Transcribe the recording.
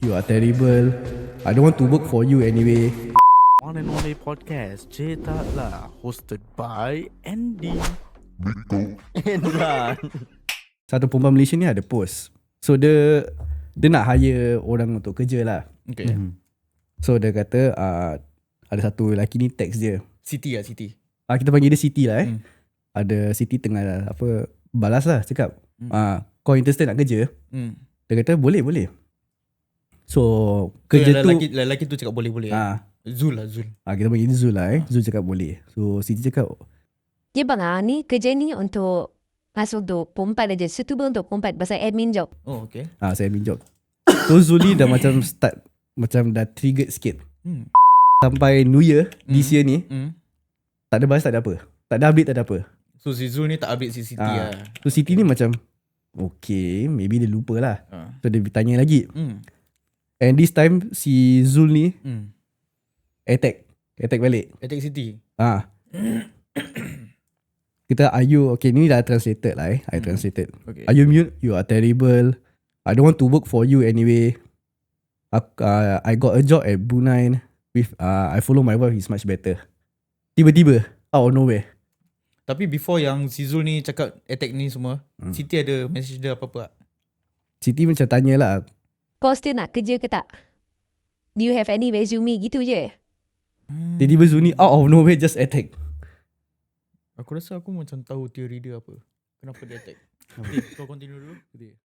You are terrible. I don't want to work for you anyway. One and Only Podcast Cerita Lah, hosted by Andy and Ran. Satu perempuan Malaysia ni ada post. So dia nak hire orang untuk kerja lah. Okay. So dia kata ada satu lelaki ni text dia. Siti lah, Siti. Kita panggil dia Siti lah Ada Siti tengah balas lah cakap kau interested nak kerja? Dia kata boleh. So kerja tu lelaki tu cakap boleh. Zul. Kita panggil Zul lah Zul cakap boleh. So Siti cakap Dia bang ni kerja ni untuk masuk untuk perempuan aja. Setubuh untuk perempuan pasal admin job. Oh, okay. saya admin job. So Zul ni dah macam start, macam dah triggered sikit. Sampai New Year this year ni tak ada balas, tak ada apa, tak ada update, tak ada apa. So si Zul ni tak update si Siti lah. So Siti ni macam okay, maybe dia lupa lah. So dia tanya lagi. And this time si Zul ni attack balik. Attack Siti. Kita are you okay, ni dah translated lah I translated. Okay. Are you mute? You are terrible. I don't want to work for you anyway. I got a job at Brunei with I follow my wife is much better. Tiba-tiba out of nowhere. Tapi before yang si Zul ni cakap attack ni semua, Siti ada message dia apa-apa tak? Siti macam tanya lah, Kau still nak kerja ke tak? Do you have any resume gitu je? tiba-tiba Zul ni out of nowhere just attack. Aku rasa aku macam tahu teori dia apa. Kenapa dia attack. Okay, kau continue dulu.